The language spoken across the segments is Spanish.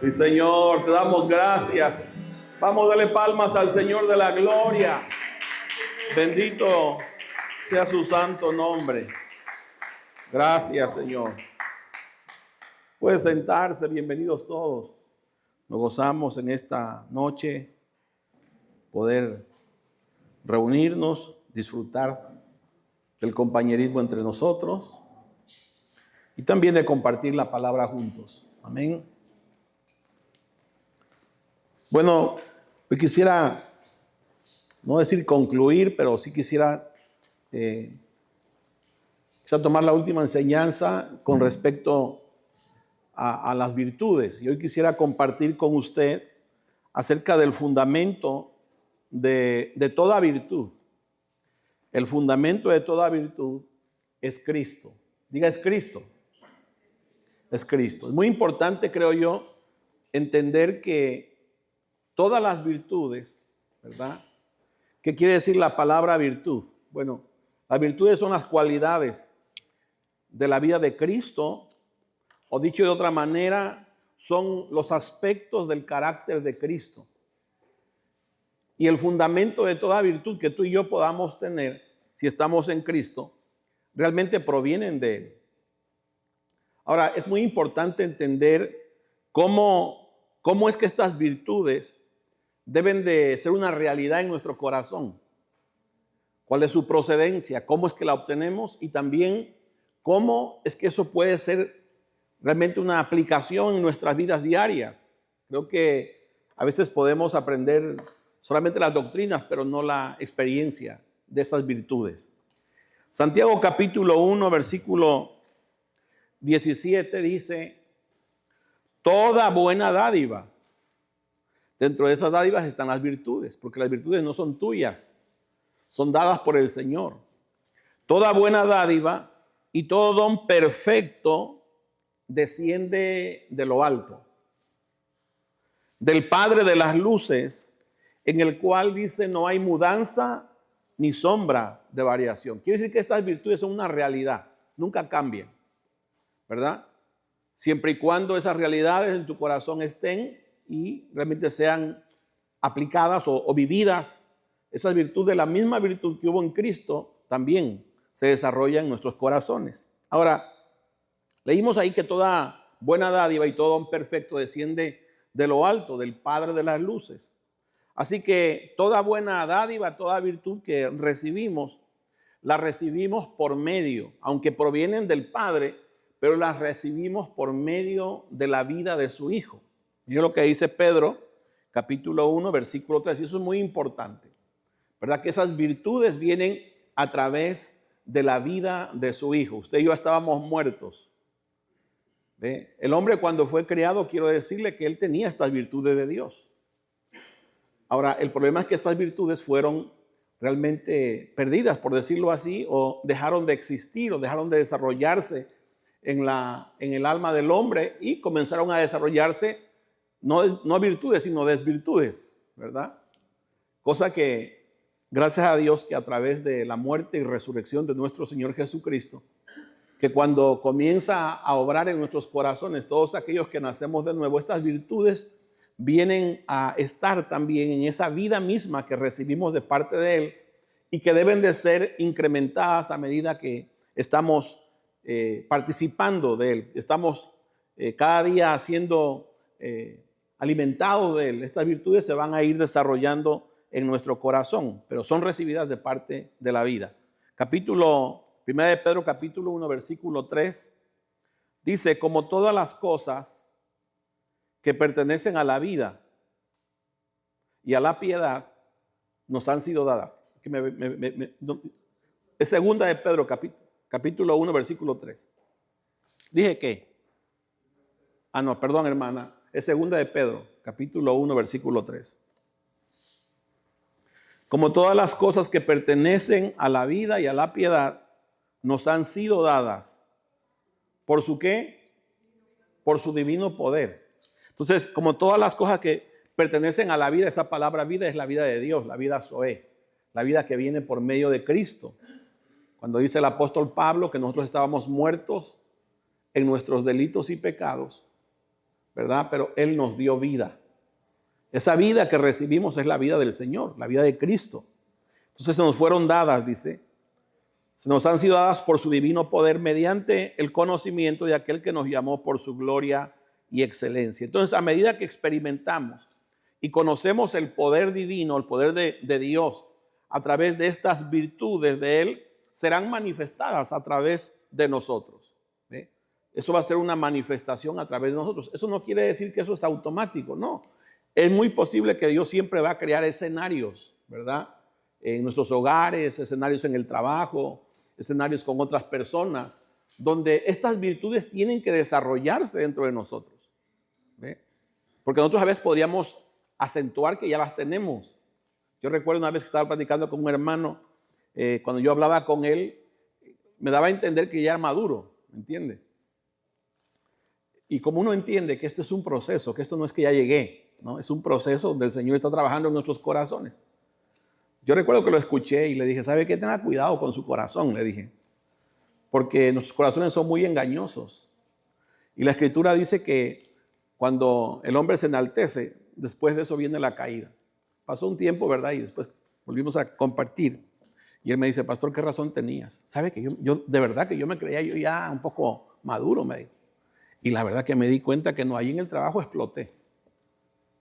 Sí, Señor, te damos gracias. Vamos a darle palmas al Señor de la gloria. Bendito sea su santo nombre. Gracias, Señor. Puede sentarse, bienvenidos todos. Nos gozamos en esta noche poder reunirnos, disfrutar del compañerismo entre nosotros y también de compartir la palabra juntos. Amén. Bueno, hoy quisiera, no decir concluir, pero sí quisiera tomar la última enseñanza con respecto a las virtudes. Y hoy quisiera compartir con usted acerca del fundamento de toda virtud. El fundamento de toda virtud es Cristo. Diga, es Cristo. Es Cristo. Es muy importante, creo yo, entender que todas las virtudes, ¿verdad? ¿Qué quiere decir la palabra virtud? Bueno, las virtudes son las cualidades de la vida de Cristo, o dicho de otra manera, son los aspectos del carácter de Cristo. Y el fundamento de toda virtud que tú y yo podamos tener, si estamos en Cristo, realmente provienen de Él. Ahora, es muy importante entender cómo es que estas virtudes deben de ser una realidad en nuestro corazón. ¿Cuál es su procedencia? ¿Cómo es que la obtenemos? Y también, ¿cómo es que eso puede ser realmente una aplicación en nuestras vidas diarias? Creo que a veces podemos aprender solamente las doctrinas, pero no la experiencia de esas virtudes. Santiago capítulo 1, versículo 17 dice, toda buena dádiva. Dentro de esas dádivas están las virtudes, porque las virtudes no son tuyas, son dadas por el Señor. Toda buena dádiva y todo don perfecto desciende de lo alto, del Padre de las luces, en el cual dice no hay mudanza ni sombra de variación. Quiere decir que estas virtudes son una realidad, nunca cambian, ¿verdad? Siempre y cuando esas realidades en tu corazón estén y realmente sean aplicadas o vividas, esas virtudes, la misma virtud que hubo en Cristo, también se desarrolla en nuestros corazones. Ahora, leímos ahí que toda buena dádiva y todo don perfecto desciende de lo alto, del Padre de las luces. Así que toda buena dádiva, toda virtud que recibimos, la recibimos por medio, aunque provienen del Padre, pero las recibimos por medio de la vida de su Hijo. Mira lo que dice Pedro, capítulo 1, versículo 3, y eso es muy importante, ¿verdad? Que esas virtudes vienen a través de la vida de su Hijo. Usted y yo estábamos muertos. ¿Ve? El hombre cuando fue creado, quiero decirle que él tenía estas virtudes de Dios. Ahora, el problema es que esas virtudes fueron realmente perdidas, por decirlo así, o dejaron de existir, o dejaron de desarrollarse en el alma del hombre y comenzaron a desarrollarse no virtudes, sino desvirtudes, ¿verdad? Cosa que, gracias a Dios, que a través de la muerte y resurrección de nuestro Señor Jesucristo, que cuando comienza a obrar en nuestros corazones, todos aquellos que nacemos de nuevo, estas virtudes vienen a estar también en esa vida misma que recibimos de parte de Él y que deben de ser incrementadas a medida que estamos participando de Él. Estamos cada día siendo alimentados de Él. Estas virtudes se van a ir desarrollando en nuestro corazón, pero son recibidas de parte de la vida. 1 de Pedro capítulo 1, versículo 3, dice, como todas las cosas que pertenecen a la vida y a la piedad nos han sido dadas. Es 2 de Pedro capítulo 1, versículo 3. Dije que, no, perdón hermana, es 2 de Pedro capítulo 1, versículo 3. Como todas las cosas que pertenecen a la vida y a la piedad nos han sido dadas. ¿Por su qué? Por su divino poder. Entonces, como todas las cosas que pertenecen a la vida, esa palabra vida es la vida de Dios, la vida Zoé, la vida que viene por medio de Cristo. Cuando dice el apóstol Pablo que nosotros estábamos muertos en nuestros delitos y pecados, ¿verdad? Pero Él nos dio vida. Esa vida que recibimos es la vida del Señor, la vida de Cristo. Entonces se nos fueron dadas, dice, se nos han sido dadas por su divino poder mediante el conocimiento de aquel que nos llamó por su gloria y excelencia. Entonces, a medida que experimentamos y conocemos el poder divino, el poder de Dios, a través de estas virtudes de Él, serán manifestadas a través de nosotros. ¿Ve? Eso va a ser una manifestación a través de nosotros. Eso no quiere decir que eso es automático, no. Es muy posible que Dios siempre va a crear escenarios, ¿verdad? En nuestros hogares, escenarios en el trabajo, escenarios con otras personas, donde estas virtudes tienen que desarrollarse dentro de nosotros. ¿Ve? Porque nosotros a veces podríamos acentuar que ya las tenemos. Yo recuerdo una vez que estaba platicando con un hermano, cuando yo hablaba con él, me daba a entender que ya era maduro, ¿me entiende? Y como uno entiende que esto es un proceso, que esto no es que ya llegué, ¿no? Es un proceso donde el Señor está trabajando en nuestros corazones. Yo recuerdo que lo escuché y le dije, ¿sabe qué? Tenga cuidado con su corazón, le dije, porque nuestros corazones son muy engañosos. Y la Escritura dice que cuando el hombre se enaltece, después de eso viene la caída. Pasó un tiempo, ¿verdad? Y después volvimos a compartir. Y él me dice, pastor, ¿qué razón tenías? ¿Sabe que yo de verdad que yo me creía yo ya un poco maduro, me dijo. Y la verdad que me di cuenta que no, ahí en el trabajo exploté.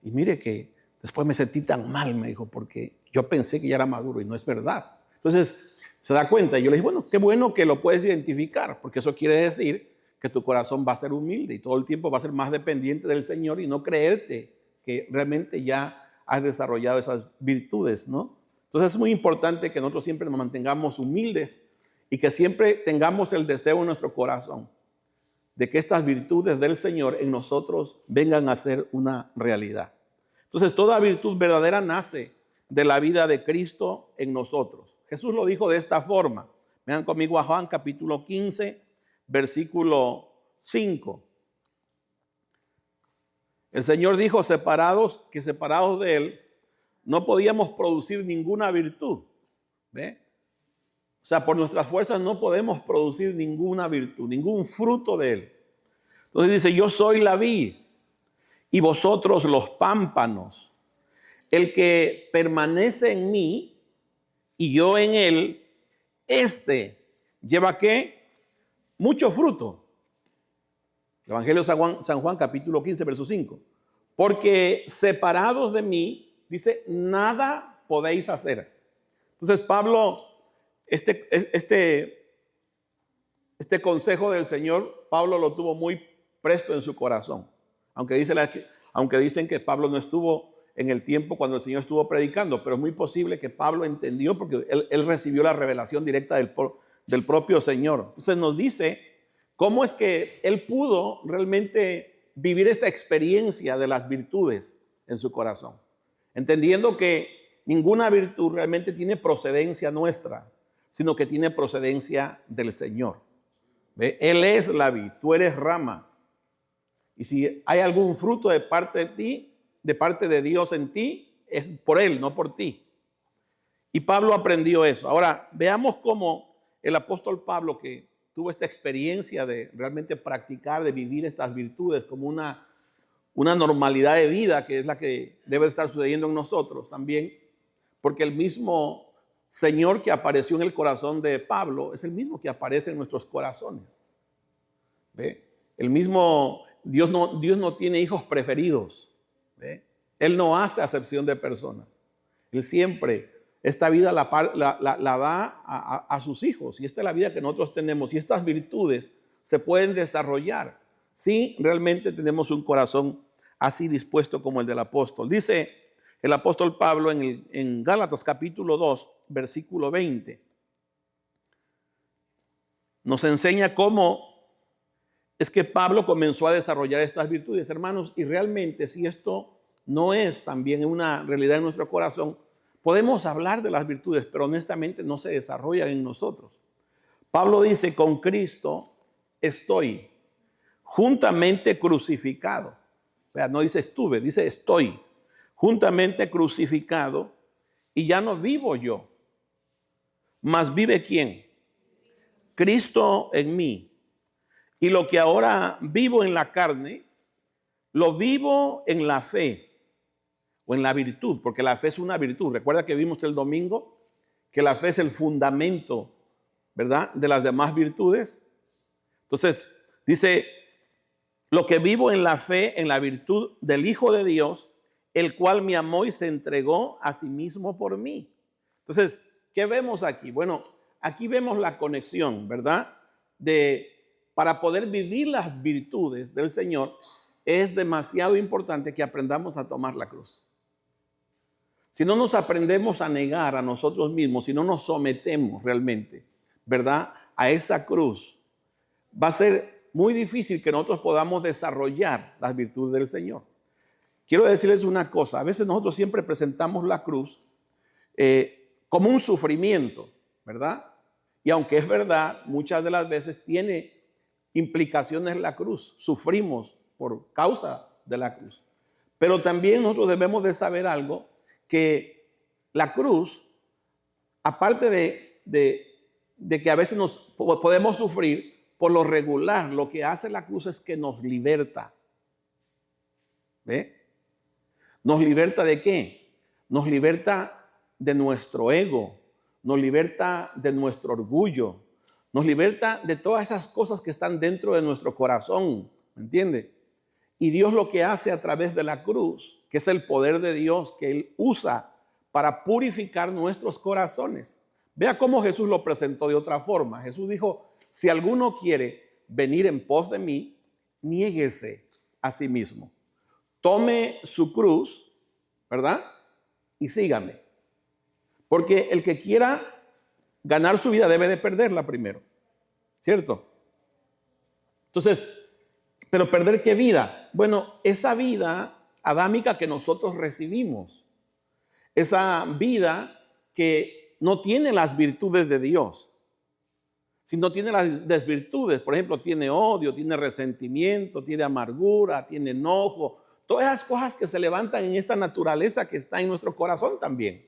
Y mire que después me sentí tan mal, me dijo, porque yo pensé que ya era maduro y no es verdad. Entonces, se da cuenta. Y yo le dije, bueno, qué bueno que lo puedes identificar, porque eso quiere decir que tu corazón va a ser humilde y todo el tiempo va a ser más dependiente del Señor y no creerte que realmente ya has desarrollado esas virtudes, ¿no? Entonces es muy importante que nosotros siempre nos mantengamos humildes y que siempre tengamos el deseo en nuestro corazón de que estas virtudes del Señor en nosotros vengan a ser una realidad. Entonces, toda virtud verdadera nace de la vida de Cristo en nosotros. Jesús lo dijo de esta forma. Vean conmigo a Juan capítulo 15, versículo 5. El Señor dijo, separados de Él, no podíamos producir ninguna virtud. ¿Ve? O sea, por nuestras fuerzas no podemos producir ninguna virtud, ningún fruto de Él. Entonces dice, yo soy la vid y vosotros los pámpanos. El que permanece en mí y yo en él, este lleva ¿qué? Mucho fruto. El Evangelio de San Juan capítulo 15, verso 5. Porque separados de mí, dice, nada podéis hacer. Entonces Pablo, este consejo del Señor, Pablo lo tuvo muy presto en su corazón. Aunque dicen que Pablo no estuvo en el tiempo cuando el Señor estuvo predicando, pero es muy posible que Pablo entendió porque él recibió la revelación directa del propio Señor. Entonces nos dice cómo es que él pudo realmente vivir esta experiencia de las virtudes en su corazón, entendiendo que ninguna virtud realmente tiene procedencia nuestra, sino que tiene procedencia del Señor. ¿Ve? Él es la vid, tú eres rama. Y si hay algún fruto de parte de ti, de parte de Dios en ti, es por Él, no por ti. Y Pablo aprendió eso. Ahora, veamos cómo el apóstol Pablo, que tuvo esta experiencia de realmente practicar, de vivir estas virtudes como una normalidad de vida, que es la que debe estar sucediendo en nosotros también, porque el mismo Señor que apareció en el corazón de Pablo es el mismo que aparece en nuestros corazones. ¿Ve? El mismo Dios no tiene hijos preferidos. ¿Ve? Él no hace acepción de personas. Él siempre, esta vida la da a sus hijos. Y esta es la vida que nosotros tenemos. Y estas virtudes se pueden desarrollar si realmente tenemos un corazón así dispuesto como el del apóstol. Dice el apóstol Pablo en Gálatas capítulo 2, versículo 20. Nos enseña cómo es que Pablo comenzó a desarrollar estas virtudes, hermanos, y realmente si esto no es también una realidad en nuestro corazón, podemos hablar de las virtudes, pero honestamente no se desarrollan en nosotros. Pablo dice, con Cristo estoy juntamente crucificado. O sea, no dice estuve, dice estoy juntamente crucificado y ya no vivo yo, mas vive ¿quién? Cristo en mí. Y lo que ahora vivo en la carne, lo vivo en la fe o en la virtud, porque la fe es una virtud. Recuerda que vimos el domingo que la fe es el fundamento, ¿verdad?, de las demás virtudes. Entonces, dice, lo que vivo en la fe, en la virtud del Hijo de Dios, el cual me amó y se entregó a sí mismo por mí. Entonces, ¿qué vemos aquí? Bueno, aquí vemos la conexión, ¿verdad? Para poder vivir las virtudes del Señor, es demasiado importante que aprendamos a tomar la cruz. Si no nos aprendemos a negar a nosotros mismos, si no nos sometemos realmente, ¿verdad?, a esa cruz, va a ser muy difícil que nosotros podamos desarrollar las virtudes del Señor. Quiero decirles una cosa, a veces nosotros siempre presentamos la cruz como un sufrimiento, ¿verdad? Y aunque es verdad, muchas de las veces tiene implicaciones la cruz, sufrimos por causa de la cruz. Pero también nosotros debemos de saber algo, que la cruz, aparte de que a veces nos podemos sufrir, por lo regular, lo que hace la cruz es que nos liberta. ¿Ve? ¿Nos liberta de qué? Nos liberta de nuestro ego, nos liberta de nuestro orgullo, nos liberta de todas esas cosas que están dentro de nuestro corazón, ¿me entiende? Y Dios lo que hace a través de la cruz, que es el poder de Dios que Él usa para purificar nuestros corazones. Vea cómo Jesús lo presentó de otra forma. Jesús dijo, si alguno quiere venir en pos de mí, niéguese a sí mismo. Tome su cruz, ¿verdad? Y sígame. Porque el que quiera ganar su vida debe de perderla primero, ¿cierto? Entonces, ¿pero perder qué vida? Bueno, esa vida adámica que nosotros recibimos, esa vida que no tiene las virtudes de Dios, sino tiene las desvirtudes. Por ejemplo, tiene odio, tiene resentimiento, tiene amargura, tiene enojo, todas esas cosas que se levantan en esta naturaleza que está en nuestro corazón también.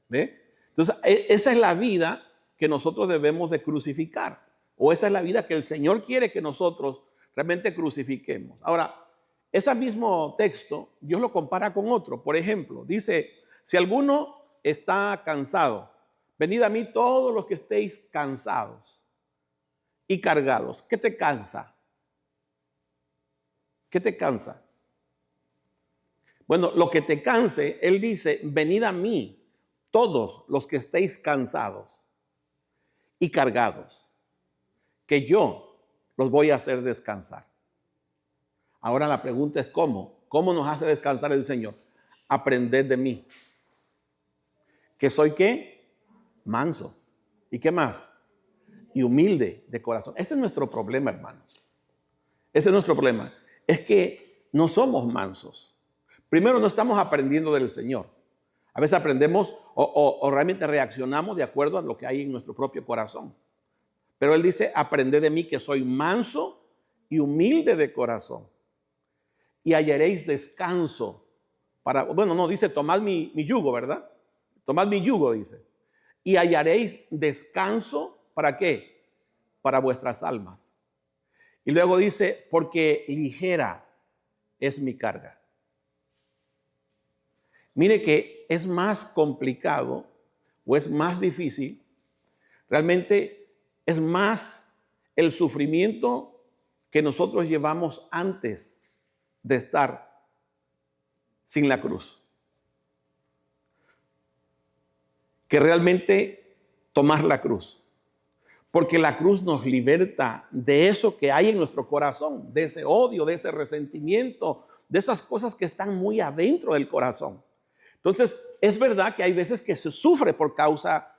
¿Ve? Entonces, esa es la vida que nosotros debemos de crucificar, o esa es la vida que el Señor quiere que nosotros realmente crucifiquemos. Ahora, ese mismo texto, Dios lo compara con otro. Por ejemplo, dice, si alguno está cansado, venid a mí todos los que estéis cansados y cargados. ¿Qué te cansa? ¿Qué te cansa? Bueno, lo que te canse, Él dice, venid a mí todos los que estéis cansados y cargados, que yo los voy a hacer descansar. Ahora la pregunta es ¿cómo? ¿Cómo nos hace descansar el Señor? Aprended de mí. ¿Que soy qué? Manso. ¿Y qué más? Y humilde de corazón. Ese es nuestro problema, hermanos. Ese es nuestro problema. Es que no somos mansos. Primero, no estamos aprendiendo del Señor. A veces aprendemos o realmente reaccionamos de acuerdo a lo que hay en nuestro propio corazón. Pero Él dice, aprended de mí que soy manso y humilde de corazón. Y hallaréis descanso dice, tomad mi yugo, ¿verdad? Tomad mi yugo, dice. Y hallaréis descanso, ¿para qué? Para vuestras almas. Y luego dice, porque ligera es mi carga. Mire que es más complicado o es más difícil, realmente es más el sufrimiento que nosotros llevamos antes de estar sin la cruz, que realmente tomar la cruz. Porque la cruz nos liberta de eso que hay en nuestro corazón, de ese odio, de ese resentimiento, de esas cosas que están muy adentro del corazón. Entonces, es verdad que hay veces que se sufre por causa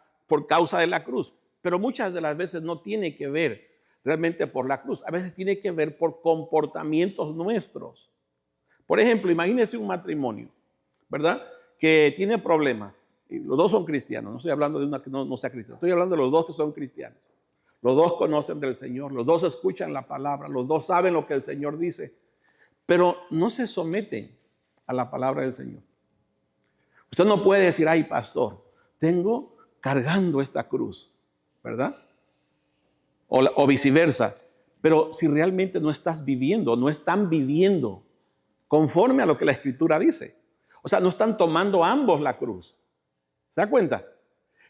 de la cruz, pero muchas de las veces no tiene que ver realmente por la cruz. A veces tiene que ver por comportamientos nuestros. Por ejemplo, imagínese un matrimonio, ¿verdad?, que tiene problemas. Y los dos son cristianos. No estoy hablando de una que no sea cristiana. Estoy hablando de los dos que son cristianos. Los dos conocen del Señor. Los dos escuchan la palabra. Los dos saben lo que el Señor dice. Pero no se someten a la palabra del Señor. Usted no puede decir, ay, pastor, tengo cargando esta cruz, ¿verdad? O viceversa. Pero si realmente no estás viviendo, no están viviendo conforme a lo que la Escritura dice. O sea, no están tomando ambos la cruz. ¿Se da cuenta?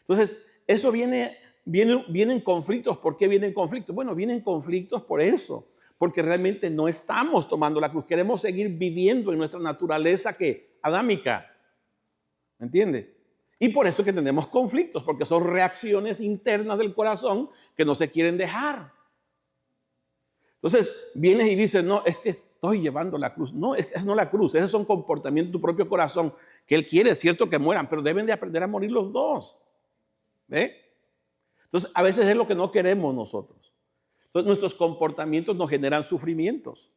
Entonces, eso vienen conflictos. ¿Por qué vienen conflictos? Bueno, vienen conflictos por eso, porque realmente no estamos tomando la cruz. Queremos seguir viviendo en nuestra naturaleza adámica. ¿Me entiende? Y por eso que tenemos conflictos, porque son reacciones internas del corazón que no se quieren dejar. Entonces, vienes y dices, no, es que estoy llevando la cruz. No, es no la cruz, esos son comportamientos de tu propio corazón, que Él quiere, es cierto que mueran, pero deben de aprender a morir los dos. ¿Ve? Entonces, a veces es lo que no queremos nosotros. Entonces, nuestros comportamientos nos generan sufrimientos.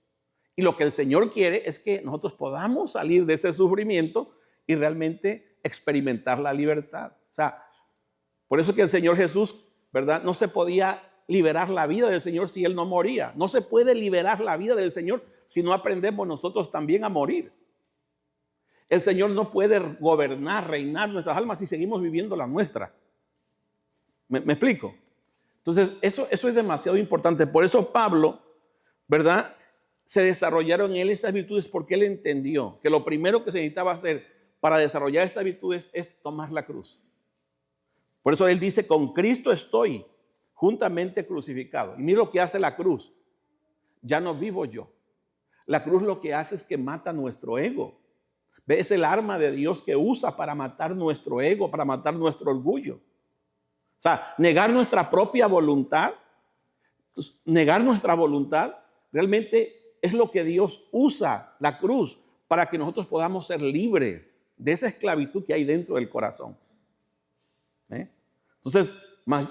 Y lo que el Señor quiere es que nosotros podamos salir de ese sufrimiento y realmente experimentar la libertad. O sea, por eso que el Señor Jesús, ¿verdad? No se podía liberar la vida del Señor si Él no moría. No se puede liberar la vida del Señor si no aprendemos nosotros también a morir. El Señor no puede gobernar, reinar nuestras almas si seguimos viviendo la nuestra. ¿Me explico? Entonces, eso es demasiado importante. Por eso Pablo, ¿verdad? Se desarrollaron en él estas virtudes porque él entendió que lo primero que se necesitaba hacer para desarrollar estas virtudes es tomar la cruz. Por eso él dice, con Cristo estoy juntamente crucificado. Y mira lo que hace la cruz. Ya no vivo yo. La cruz lo que hace es que mata nuestro ego. ¿Ve? Es el arma de Dios que usa para matar nuestro ego, para matar nuestro orgullo. O sea, negar nuestra propia voluntad, negar nuestra voluntad, realmente es lo que Dios usa, la cruz, para que nosotros podamos ser libres de esa esclavitud que hay dentro del corazón. Entonces,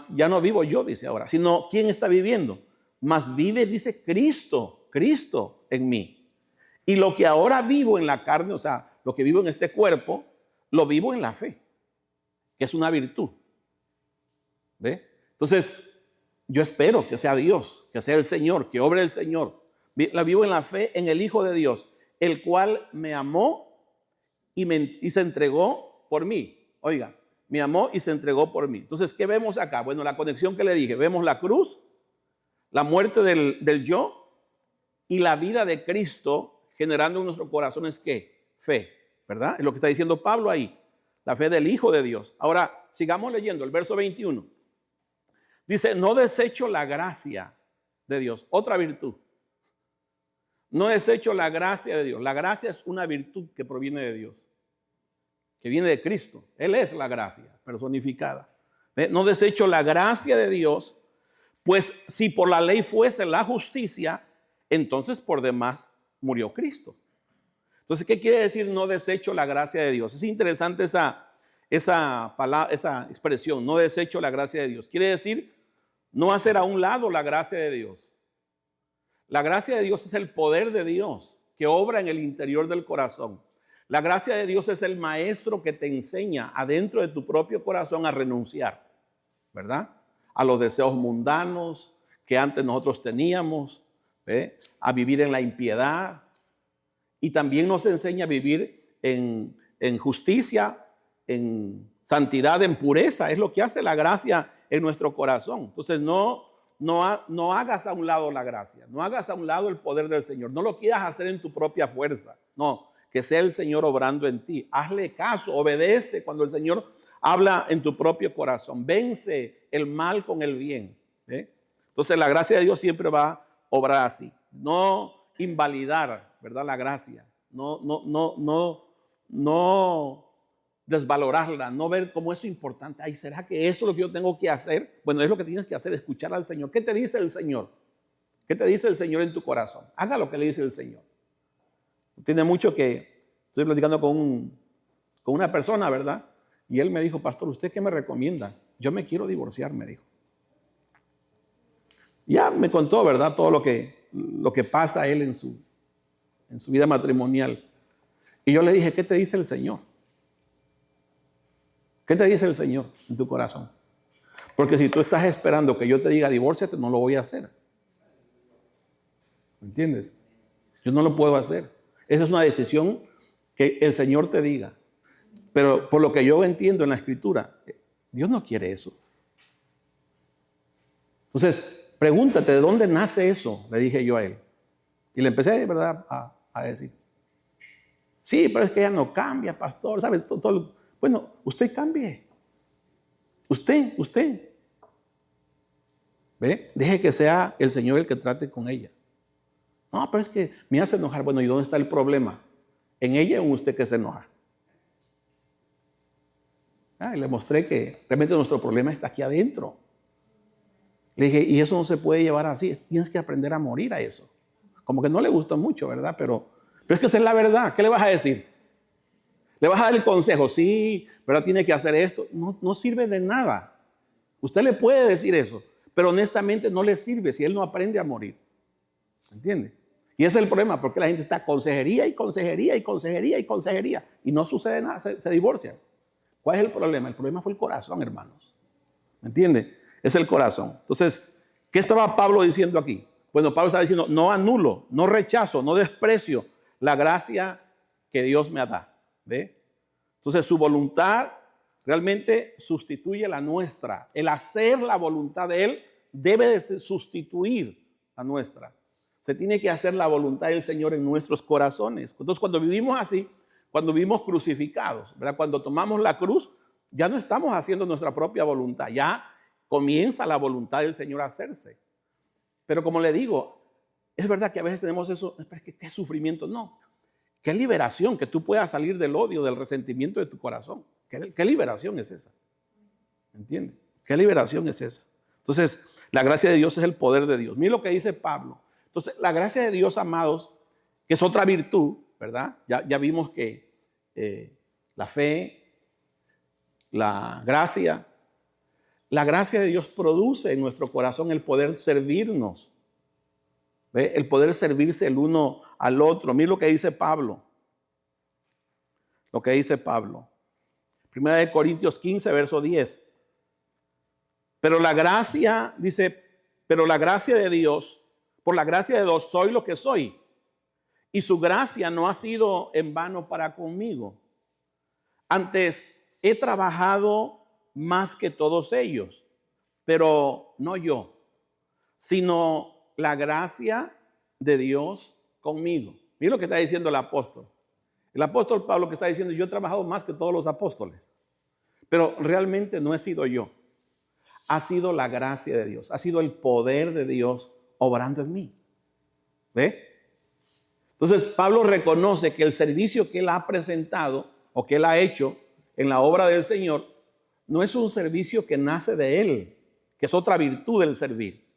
ya no vivo yo, dice ahora, sino ¿quién está viviendo? Más vive, dice Cristo en mí. Y lo que ahora vivo en la carne, o sea, lo que vivo en este cuerpo, lo vivo en la fe, que es una virtud. ¿Ve? Entonces, yo espero que sea Dios, que sea el Señor, que obre el Señor. La vivo en la fe en el Hijo de Dios, el cual me amó y se entregó por mí. Oiga, me amó y se entregó por mí. Entonces, ¿qué vemos acá? Bueno, la conexión que le dije. Vemos la cruz, la muerte del yo y la vida de Cristo generando en nuestros corazones, ¿qué? Fe, ¿verdad? Es lo que está diciendo Pablo ahí. La fe del Hijo de Dios. Ahora, sigamos leyendo el verso 21. Dice, no desecho la gracia de Dios. Otra virtud. No desecho la gracia de Dios. La gracia es una virtud que proviene de Dios, que viene de Cristo. Él es la gracia personificada. No desecho la gracia de Dios, pues si por la ley fuese la justicia, entonces por demás murió Cristo. Entonces, ¿qué quiere decir no desecho la gracia de Dios? Es interesante esa palabra, esa expresión, no desecho la gracia de Dios. Quiere decir no hacer a un lado la gracia de Dios. La gracia de Dios es el poder de Dios que obra en el interior del corazón. La gracia de Dios es el maestro que te enseña adentro de tu propio corazón a renunciar, ¿verdad? A los deseos mundanos que antes nosotros teníamos, ¿ve? A vivir en la impiedad. Y también nos enseña a vivir en justicia, en santidad, en pureza. Es lo que hace la gracia en nuestro corazón. Entonces no hagas a un lado la gracia, no hagas a un lado el poder del Señor, no lo quieras hacer en tu propia fuerza, no, que sea el Señor obrando en ti. Hazle caso, obedece cuando el Señor habla en tu propio corazón, vence el mal con el bien. Entonces la gracia de Dios siempre va a obrar así, no invalidar, ¿verdad? La gracia, no desvalorarla, no ver como eso importante. Ay, ¿será que eso es lo que yo tengo que hacer? Bueno, es lo que tienes que hacer, escuchar al Señor. ¿Qué te dice el Señor? ¿Qué te dice el Señor en tu corazón? Haga lo que le dice el Señor. Tiene mucho que estoy platicando con una persona, ¿verdad? Y él me dijo, pastor, ¿usted qué me recomienda? Yo me quiero divorciar, me dijo. Ya me contó, ¿verdad? Todo lo que pasa a él en su vida matrimonial. Y yo le dije, ¿qué te dice el Señor? ¿Qué te dice el Señor en tu corazón? Porque si tú estás esperando que yo te diga divórciate, no lo voy a hacer. ¿Me entiendes? Yo no lo puedo hacer. Esa es una decisión que el Señor te diga. Pero por lo que yo entiendo en la Escritura, Dios no quiere eso. Entonces, pregúntate, ¿de dónde nace eso? Le dije yo a él. Y le empecé, ¿verdad?, a decir. Sí, pero es que ella no cambia, pastor. ¿Sabe? Bueno, usted cambie. Usted. ¿Ve? Deje que sea el Señor el que trate con ella. No, pero es que me hace enojar. Bueno, ¿y dónde está el problema? ¿En ella o en usted que se enoja? Y le mostré que realmente nuestro problema está aquí adentro. Le dije, y eso no se puede llevar así. Tienes que aprender a morir a eso. Como que no le gustó mucho, ¿verdad? Pero es que esa es la verdad. ¿Qué le vas a decir? ¿Le vas a dar el consejo? Sí, ¿verdad? Tiene que hacer esto. No sirve de nada. Usted le puede decir eso, pero honestamente no le sirve si él no aprende a morir. ¿Entiende? Y ese es el problema, porque la gente está consejería y consejería y consejería y consejería y no sucede nada, se divorcian. ¿Cuál es el problema? El problema fue el corazón, hermanos. ¿Me entiende? Es el corazón. Entonces, ¿qué estaba Pablo diciendo aquí? Bueno, Pablo estaba diciendo, no anulo, no rechazo, no desprecio la gracia que Dios me da. ¿Ve? Entonces, su voluntad realmente sustituye la nuestra. El hacer la voluntad de Él debe de sustituir la nuestra. Se tiene que hacer la voluntad del Señor en nuestros corazones. Entonces, cuando vivimos así, cuando vivimos crucificados, ¿verdad? Cuando tomamos la cruz, ya no estamos haciendo nuestra propia voluntad. Ya comienza la voluntad del Señor a hacerse. Pero como le digo, es verdad que a veces tenemos eso, pero ¿qué sufrimiento? No. Qué liberación, que tú puedas salir del odio, del resentimiento de tu corazón. ¿Qué liberación es esa? ¿Entiendes? ¿Qué liberación es esa? Entonces, la gracia de Dios es el poder de Dios. Mira lo que dice Pablo. Entonces, la gracia de Dios, amados, que es otra virtud, ¿verdad? Ya vimos que la fe, la gracia de Dios produce en nuestro corazón el poder servirnos. ¿Ve? El poder servirse el uno al otro. Mira lo que dice Pablo. Lo que dice Pablo. Primera de Corintios 15, verso 10. Pero la gracia, dice, pero la gracia de Dios, por la gracia de Dios soy lo que soy. Y su gracia no ha sido en vano para conmigo. Antes he trabajado más que todos ellos, pero no yo, sino la gracia de Dios conmigo. Mira lo que está diciendo el apóstol. El apóstol Pablo que está diciendo, yo he trabajado más que todos los apóstoles, pero realmente no he sido yo. Ha sido la gracia de Dios, ha sido el poder de Dios obrando en mí. ¿Ve? Entonces Pablo reconoce que el servicio que él ha presentado o que él ha hecho en la obra del Señor no es un servicio que nace de él, que es otra virtud del servir.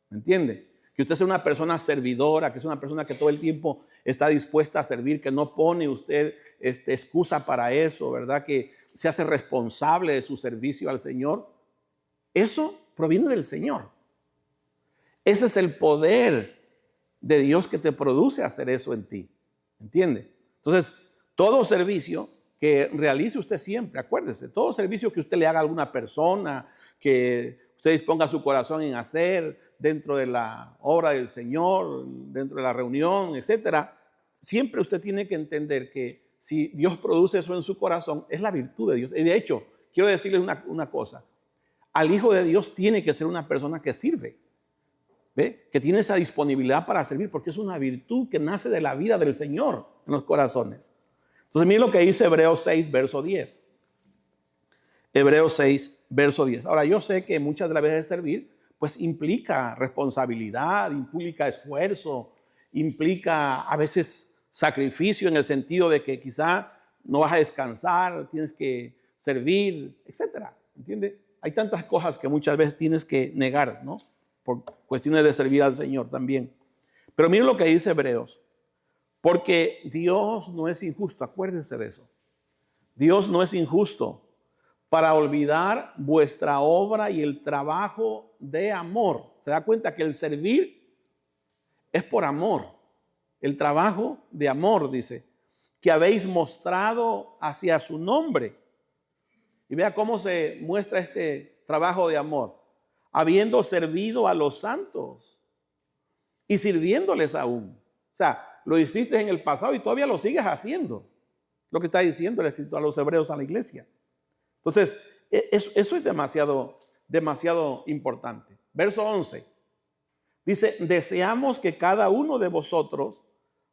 ¿Me entiende? Que usted sea una persona servidora, que es una persona que todo el tiempo está dispuesta a servir, que no pone usted excusa para eso, ¿verdad? Que se hace responsable de su servicio al Señor. Eso proviene del Señor. Ese es el poder de Dios que te produce hacer eso en ti. ¿Entiende? Entonces, todo servicio que realice usted siempre, acuérdese, todo servicio que usted le haga a alguna persona, que usted disponga su corazón en hacer dentro de la obra del Señor, dentro de la reunión, etcétera, siempre usted tiene que entender que si Dios produce eso en su corazón, es la virtud de Dios. Y de hecho, quiero decirles una cosa. Al Hijo de Dios tiene que ser una persona que sirve. ¿Ve? Que tiene esa disponibilidad para servir, porque es una virtud que nace de la vida del Señor en los corazones. Entonces, miren lo que dice Hebreos 6, verso 10. Hebreos 6, verso 10. Ahora, yo sé que muchas de las veces servir, pues implica responsabilidad, implica esfuerzo, implica a veces sacrificio en el sentido de que quizá no vas a descansar, tienes que servir, etcétera. ¿Entiendes? Hay tantas cosas que muchas veces tienes que negar, ¿no? Por cuestiones de servir al Señor también. Pero miren lo que dice Hebreos. Porque Dios no es injusto, acuérdense de eso. Dios no es injusto para olvidar vuestra obra y el trabajo de amor. Se da cuenta que el servir es por amor. El trabajo de amor, dice, que habéis mostrado hacia su nombre. Y vea cómo se muestra este trabajo de amor. Habiendo servido a los santos y sirviéndoles aún. O sea, lo hiciste en el pasado y todavía lo sigues haciendo. Lo que está diciendo el escritor a los hebreos, a la iglesia. Entonces, eso es demasiado importante. Verso 11. Dice, deseamos que cada uno de vosotros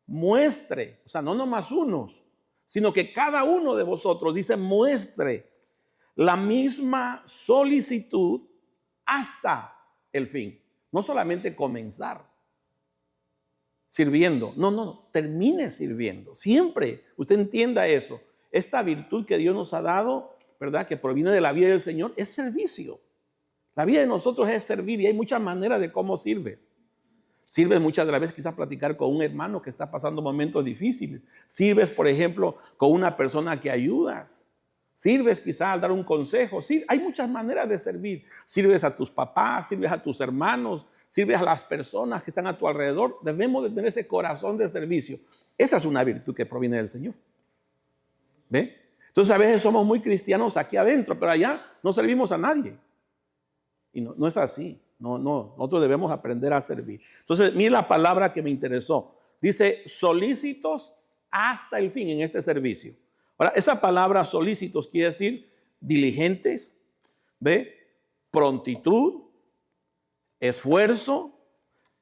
muestre, o sea, no nomás unos, sino que cada uno de vosotros, dice, muestre la misma solicitud hasta el fin. No solamente comenzar sirviendo, no, termine sirviendo. Siempre usted entienda eso. Esta virtud que Dios nos ha dado, ¿verdad?, que proviene de la vida del Señor, es servicio. La vida de nosotros es servir y hay muchas maneras de cómo sirves. Sirves muchas de las veces quizás platicar con un hermano que está pasando momentos difíciles. Sirves, por ejemplo, con una persona que ayudas. Sirves quizás al dar un consejo. Sí, hay muchas maneras de servir. Sirves a tus papás, sirves a tus hermanos, sirves a las personas que están a tu alrededor. Debemos de tener ese corazón de servicio. Esa es una virtud que proviene del Señor. ¿Ve? Entonces a veces somos muy cristianos aquí adentro, pero allá no servimos a nadie. Y no es así. No, nosotros debemos aprender a servir. Entonces, mire la palabra que me interesó. Dice, solícitos hasta el fin en este servicio. Ahora, esa palabra solícitos quiere decir diligentes, ¿ve? Prontitud, esfuerzo,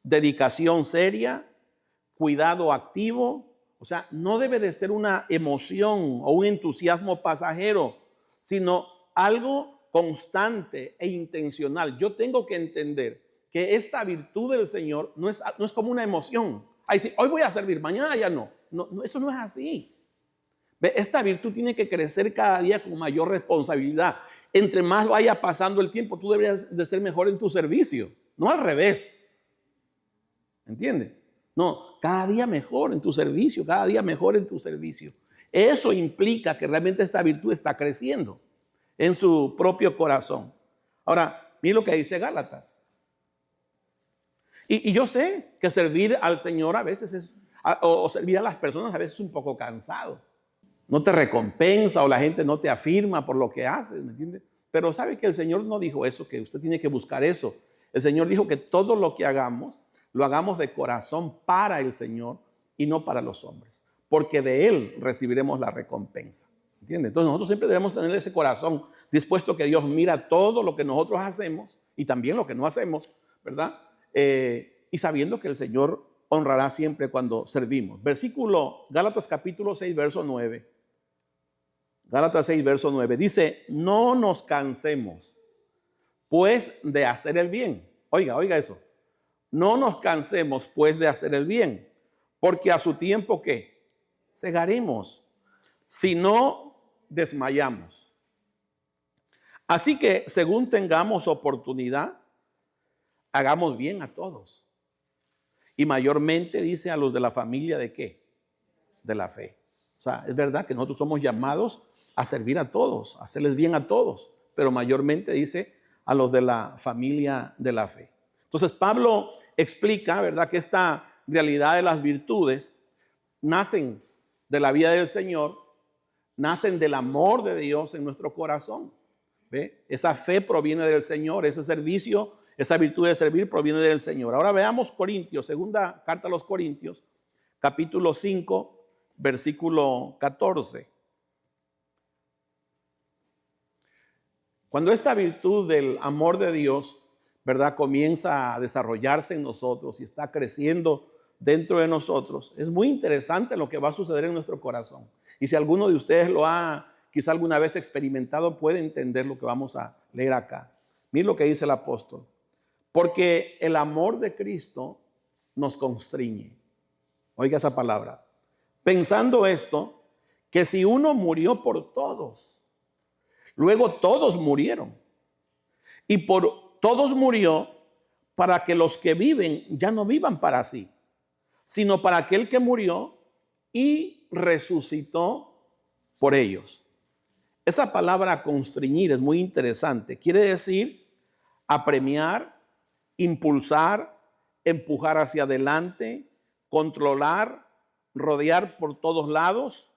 dedicación seria, cuidado activo. O sea, no debe de ser una emoción o un entusiasmo pasajero, sino algo constante e intencional. Yo tengo que entender que esta virtud del Señor no es como una emoción. Ay, sí, hoy voy a servir, mañana ya no. No, eso no es así. Esta virtud tiene que crecer cada día con mayor responsabilidad. Entre más vaya pasando el tiempo, tú deberías de ser mejor en tu servicio, no al revés. ¿Entiendes? No, cada día mejor en tu servicio, cada día mejor en tu servicio. Eso implica que realmente esta virtud está creciendo en su propio corazón. Ahora, mire lo que dice Gálatas. Y yo sé que servir al Señor a veces o servir a las personas a veces es un poco cansado. No te recompensa o la gente no te afirma por lo que haces, ¿me entiendes? Pero sabe que el Señor no dijo eso, que usted tiene que buscar eso. El Señor dijo que todo lo que hagamos, lo hagamos de corazón para el Señor y no para los hombres, porque de Él recibiremos la recompensa. ¿Entiendes? Entonces nosotros siempre debemos tener ese corazón dispuesto que Dios mira todo lo que nosotros hacemos y también lo que no hacemos, ¿verdad? Y sabiendo que el Señor honrará siempre cuando servimos. Versículo, Gálatas capítulo 6, verso 9. Gálatas 6, verso 9. Dice, no nos cansemos, pues, de hacer el bien. Oiga eso. No nos cansemos, pues, de hacer el bien, porque a su tiempo, ¿qué? Segaremos, si no desmayamos. Así que, según tengamos oportunidad, hagamos bien a todos. Y mayormente dice a los de la familia ¿de qué? De la fe. O sea, es verdad que nosotros somos llamados a servir a todos, a hacerles bien a todos, pero mayormente dice a los de la familia de la fe. Entonces Pablo explica, ¿verdad?, que esta realidad de las virtudes nacen de la vida del Señor, nacen del amor de Dios en nuestro corazón. ¿Ve? Esa fe proviene del Señor, ese servicio, esa virtud de servir proviene del Señor. Ahora veamos Corintios, segunda carta a los Corintios, capítulo 5, versículo 14. Cuando esta virtud del amor de Dios, ¿verdad?, comienza a desarrollarse en nosotros y está creciendo dentro de nosotros, es muy interesante lo que va a suceder en nuestro corazón. Y si alguno de ustedes lo ha quizá alguna vez experimentado, puede entender lo que vamos a leer acá. Miren lo que dice el apóstol. Porque el amor de Cristo nos constriñe. Oiga esa palabra. Pensando esto, que si uno murió por todos, luego todos murieron. Y por todos murió para que los que viven ya no vivan para sí, sino para aquel que murió y resucitó por ellos. Esa palabra constriñir es muy interesante. Quiere decir apremiar, impulsar, empujar hacia adelante, controlar, rodear por todos lados,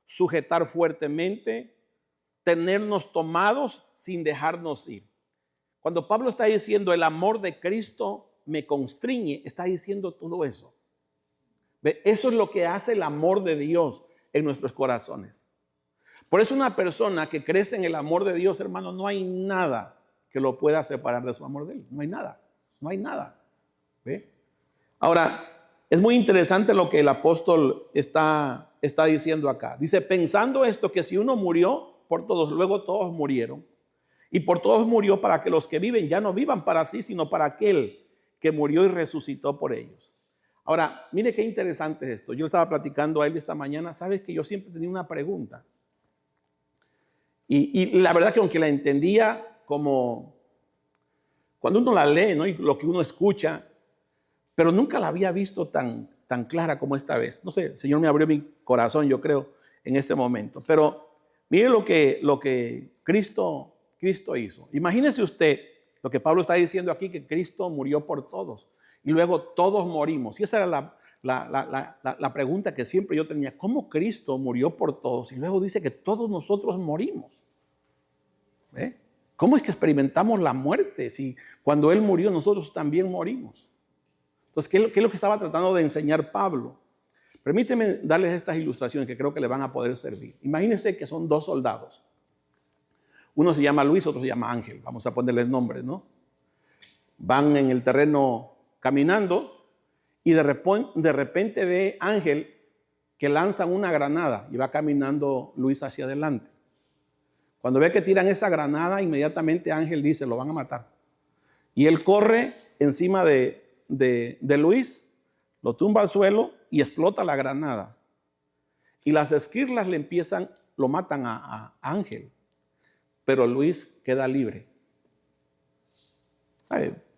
sujetar fuertemente, tenernos tomados sin dejarnos ir. Cuando Pablo está diciendo el amor de Cristo me constriñe, está diciendo todo eso. ¿Ve? Eso es lo que hace el amor de Dios en nuestros corazones. Por eso una persona que crece en el amor de Dios, hermano, no hay nada que lo pueda separar de su amor de Él. No hay nada, no hay nada. ¿Ve? Ahora, es muy interesante lo que el apóstol está está diciendo acá. Dice, pensando esto, que si uno murió por todos, luego todos murieron. Y por todos murió para que los que viven ya no vivan para sí, sino para aquel que murió y resucitó por ellos. Ahora, mire qué interesante es esto. Yo estaba platicando a él esta mañana. Sabes que yo siempre tenía una pregunta. Y la verdad que aunque la entendía como cuando uno la lee, ¿no? Y lo que uno escucha, pero nunca la había visto tan clara como esta vez. No sé, el Señor me abrió mi corazón, yo creo, en ese momento. Pero mire lo que Cristo hizo. Imagínese usted lo que Pablo está diciendo aquí, que Cristo murió por todos. Y luego todos morimos. Y esa era la pregunta que siempre yo tenía. ¿Cómo Cristo murió por todos? Y luego dice que todos nosotros morimos. ¿Ve? ¿Cómo es que experimentamos la muerte si cuando Él murió nosotros también morimos? Entonces, ¿qué es lo que estaba tratando de enseñar Pablo? Permíteme darles estas ilustraciones que creo que le van a poder servir. Imagínense que son dos soldados. Uno se llama Luis, otro se llama Ángel. Vamos a ponerles nombres, ¿no? Van en el terreno caminando y de repente ve Ángel que lanzan una granada y va caminando Luis hacia adelante. Cuando ve que tiran esa granada, inmediatamente Ángel dice, lo van a matar. Y él corre encima de Luis, lo tumba al suelo y explota la granada. Y las esquirlas lo matan a Ángel, pero Luis queda libre.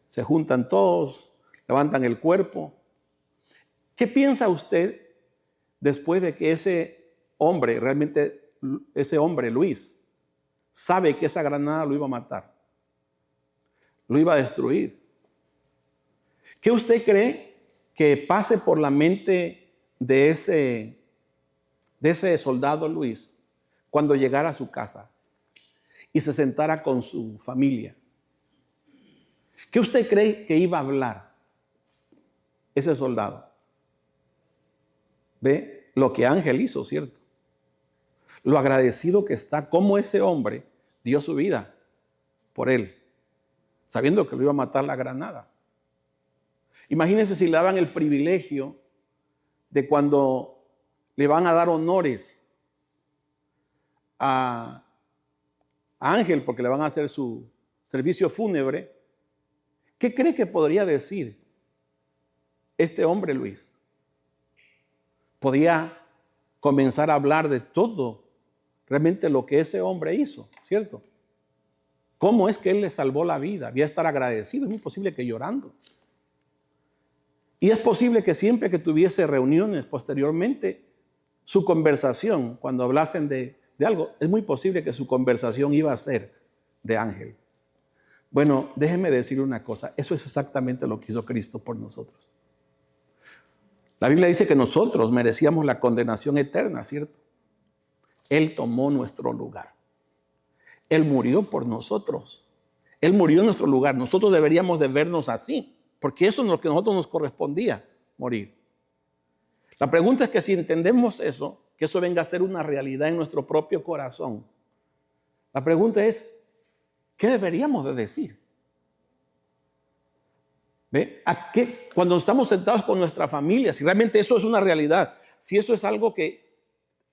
Se juntan todos, levantan el cuerpo. ¿Qué piensa usted después de que ese hombre, Luis, sabe que esa granada lo iba a matar? Lo iba a destruir. ¿Qué usted cree que pase por la mente de ese soldado Luis cuando llegara a su casa y se sentara con su familia? ¿Qué usted cree que iba a hablar ese soldado? ¿Ve lo que Ángel hizo, cierto? Lo agradecido que está, cómo ese hombre dio su vida por él, sabiendo que lo iba a matar la granada. Imagínense si le daban el privilegio de cuando le van a dar honores a Ángel, porque le van a hacer su servicio fúnebre. ¿Qué cree que podría decir este hombre, Luis? Podía comenzar a hablar de todo realmente lo que ese hombre hizo, ¿cierto? ¿Cómo es que él le salvó la vida? Había que estar agradecido, es muy posible que llorando. Y es posible que siempre que tuviese reuniones posteriormente, su conversación, cuando hablasen de algo, es muy posible que su conversación iba a ser de Ángel. Bueno, déjeme decir una cosa, eso es exactamente lo que hizo Cristo por nosotros. La Biblia dice que nosotros merecíamos la condenación eterna, ¿cierto? Él tomó nuestro lugar. Él murió por nosotros. Él murió en nuestro lugar. Nosotros deberíamos de vernos así, porque eso es lo que a nosotros nos correspondía, morir. La pregunta es que si entendemos eso, que eso venga a ser una realidad en nuestro propio corazón, la pregunta es, ¿qué deberíamos de decir? ¿Ve? Cuando estamos sentados con nuestra familia, si realmente eso es una realidad, si eso es algo que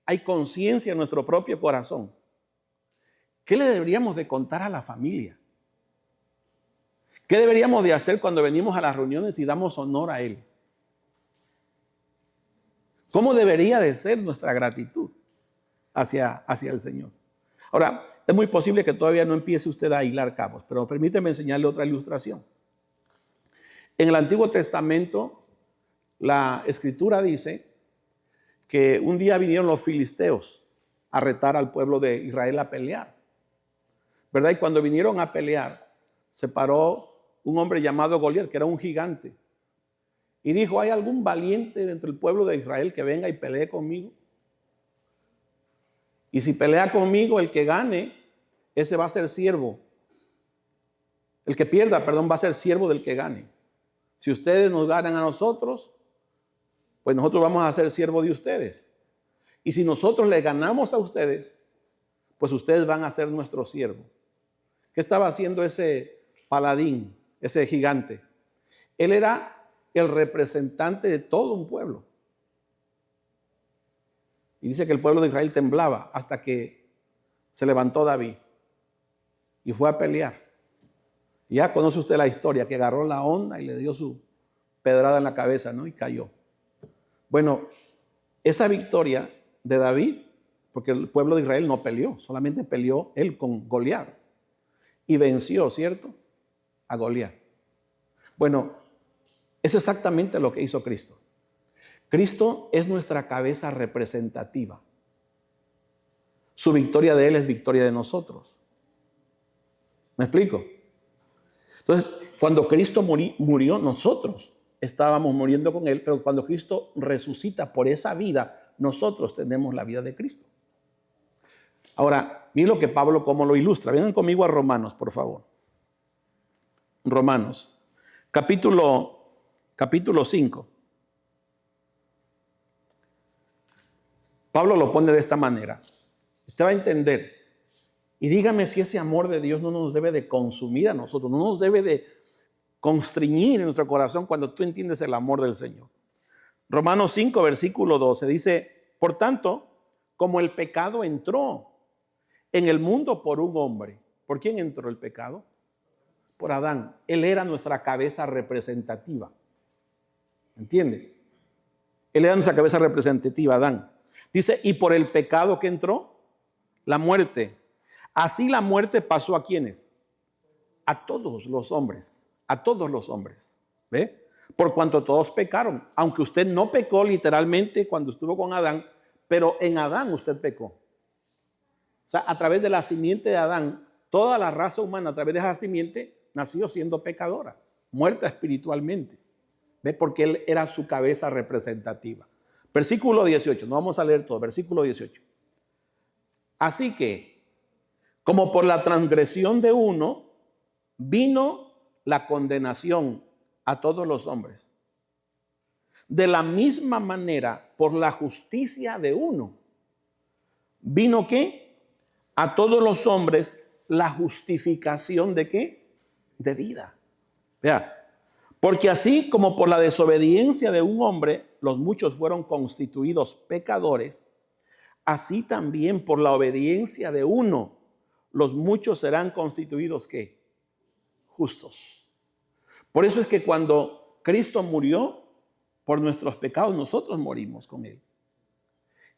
hay conciencia en nuestro propio corazón, ¿qué le deberíamos de contar a la familia? ¿Qué deberíamos de hacer cuando venimos a las reuniones y damos honor a Él? ¿Cómo debería de ser nuestra gratitud hacia el Señor? Ahora, es muy posible que todavía no empiece usted a hilar cabos, pero permíteme enseñarle otra ilustración. En el Antiguo Testamento, la Escritura dice que un día vinieron los filisteos a retar al pueblo de Israel a pelear, ¿verdad? Y cuando vinieron a pelear, se paró un hombre llamado Goliat, que era un gigante, y dijo, ¿hay algún valiente dentro del pueblo de Israel que venga y pelee conmigo? Y si pelea conmigo, el que gane, ese va a ser siervo. El que pierda, perdón, va a ser siervo del que gane. Si ustedes nos ganan a nosotros, pues nosotros vamos a ser siervos de ustedes. Y si nosotros les ganamos a ustedes, pues ustedes van a ser nuestros siervos. ¿Qué estaba haciendo ese paladín, ese gigante? Él era el representante de todo un pueblo. Y dice que el pueblo de Israel temblaba hasta que se levantó David y fue a pelear. Y ya conoce usted la historia, que agarró la onda y le dio su pedrada en la cabeza, ¿no? Y cayó. Bueno, esa victoria de David, porque el pueblo de Israel no peleó, solamente peleó él con Goliat. Y venció, ¿cierto? A Goliat. Bueno, es exactamente lo que hizo Cristo. Cristo es nuestra cabeza representativa. Su victoria de Él es victoria de nosotros. ¿Me explico? Entonces, cuando Cristo murió, nosotros estábamos muriendo con Él, pero cuando Cristo resucita por esa vida, nosotros tenemos la vida de Cristo. Ahora, miren lo que Pablo cómo lo ilustra. Vengan conmigo a Romanos, por favor. Romanos, capítulo 5. Pablo lo pone de esta manera. Usted va a entender. Y dígame si ese amor de Dios no nos debe de consumir a nosotros, no nos debe de constreñir en nuestro corazón cuando tú entiendes el amor del Señor. Romanos 5, versículo 12 dice, por tanto, como el pecado entró en el mundo por un hombre. ¿Por quién entró el pecado? Por Adán. Él era nuestra cabeza representativa. ¿Entiende? Él era nuestra cabeza representativa, Adán. Dice, y por el pecado que entró, la muerte. Así la muerte pasó ¿a quiénes? A todos los hombres. A todos los hombres. ¿Ve? Por cuanto todos pecaron. Aunque usted no pecó literalmente cuando estuvo con Adán, pero en Adán usted pecó. O sea, a través de la simiente de Adán, toda la raza humana a través de esa simiente nació siendo pecadora, muerta espiritualmente. ¿Ve? Porque él era su cabeza representativa. Versículo 18, no vamos a leer todo, versículo 18. Así que, como por la transgresión de uno, vino la condenación a todos los hombres. De la misma manera, por la justicia de uno, vino ¿qué? A todos los hombres la justificación de ¿qué? De vida. Vea. Porque así como por la desobediencia de un hombre, los muchos fueron constituidos pecadores, así también por la obediencia de uno, los muchos serán constituidos ¿qué? Justos. Por eso es que cuando Cristo murió por nuestros pecados, nosotros morimos con Él.